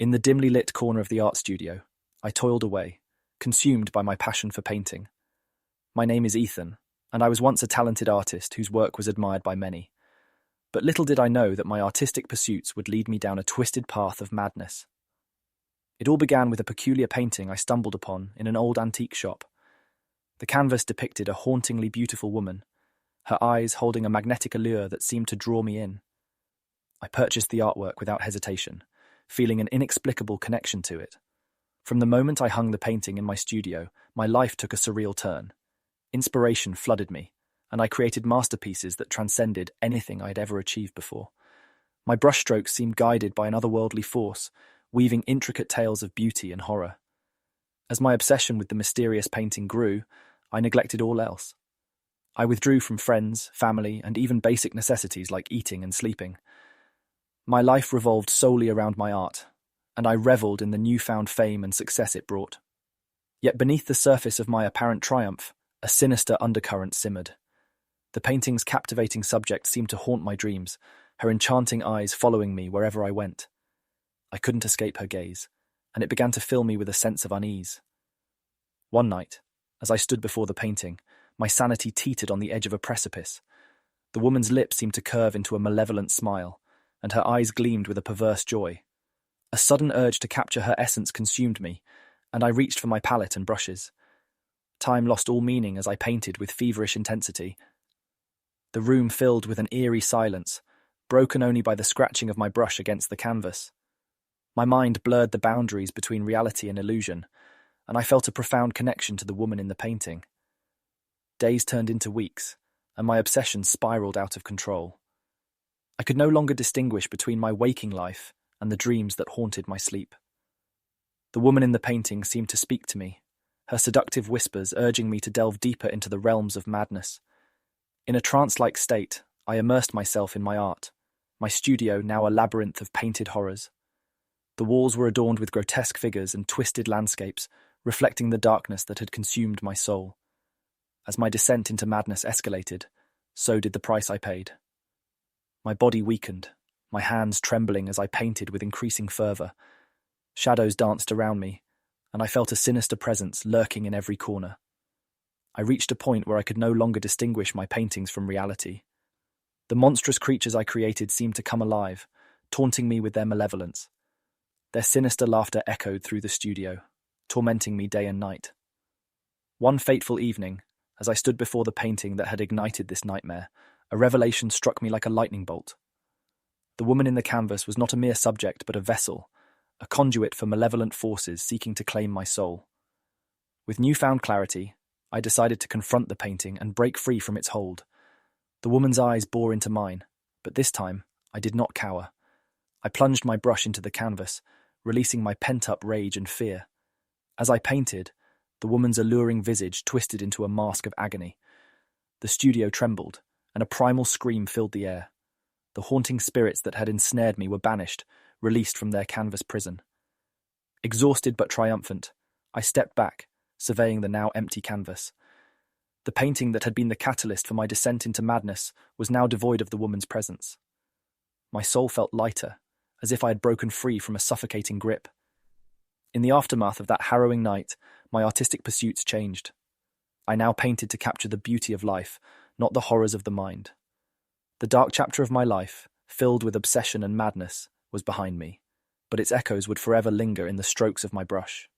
In the dimly lit corner of the art studio, I toiled away, consumed by my passion for painting. My name is Ethan, and I was once a talented artist whose work was admired by many. But little did I know that my artistic pursuits would lead me down a twisted path of madness. It all began with a peculiar painting I stumbled upon in an old antique shop. The canvas depicted a hauntingly beautiful woman, her eyes holding a magnetic allure that seemed to draw me in. I purchased the artwork without hesitation, feeling an inexplicable connection to it. From the moment I hung the painting in my studio, my life took a surreal turn. Inspiration flooded me, and I created masterpieces that transcended anything I had ever achieved before. My brushstrokes seemed guided by an otherworldly force, weaving intricate tales of beauty and horror. As my obsession with the mysterious painting grew, I neglected all else. I withdrew from friends, family, and even basic necessities like eating and sleeping. My life revolved solely around my art, and I revelled in the newfound fame and success it brought. Yet beneath the surface of my apparent triumph, a sinister undercurrent simmered. The painting's captivating subject seemed to haunt my dreams, her enchanting eyes following me wherever I went. I couldn't escape her gaze, and it began to fill me with a sense of unease. One night, as I stood before the painting, my sanity teetered on the edge of a precipice. The woman's lips seemed to curve into a malevolent smile, and her eyes gleamed with a perverse joy. A sudden urge to capture her essence consumed me, and I reached for my palette and brushes. Time lost all meaning as I painted with feverish intensity. The room filled with an eerie silence, broken only by the scratching of my brush against the canvas. My mind blurred the boundaries between reality and illusion, and I felt a profound connection to the woman in the painting. Days turned into weeks, and my obsession spiraled out of control. I could no longer distinguish between my waking life and the dreams that haunted my sleep. The woman in the painting seemed to speak to me, her seductive whispers urging me to delve deeper into the realms of madness. In a trance-like state, I immersed myself in my art, my studio now a labyrinth of painted horrors. The walls were adorned with grotesque figures and twisted landscapes, reflecting the darkness that had consumed my soul. As my descent into madness escalated, so did the price I paid. My body weakened, my hands trembling as I painted with increasing fervour. Shadows danced around me, and I felt a sinister presence lurking in every corner. I reached a point where I could no longer distinguish my paintings from reality. The monstrous creatures I created seemed to come alive, taunting me with their malevolence. Their sinister laughter echoed through the studio, tormenting me day and night. One fateful evening, as I stood before the painting that had ignited this nightmare, a revelation struck me like a lightning bolt. The woman in the canvas was not a mere subject but a vessel, a conduit for malevolent forces seeking to claim my soul. With newfound clarity, I decided to confront the painting and break free from its hold. The woman's eyes bore into mine, but this time I did not cower. I plunged my brush into the canvas, releasing my pent-up rage and fear. As I painted, the woman's alluring visage twisted into a mask of agony. The studio trembled, and a primal scream filled the air. The haunting spirits that had ensnared me were banished, released from their canvas prison. Exhausted but triumphant, I stepped back, surveying the now empty canvas. The painting that had been the catalyst for my descent into madness was now devoid of the woman's presence. My soul felt lighter, as if I had broken free from a suffocating grip. In the aftermath of that harrowing night, my artistic pursuits changed. I now painted to capture the beauty of life, not the horrors of the mind. The dark chapter of my life, filled with obsession and madness, was behind me, but its echoes would forever linger in the strokes of my brush.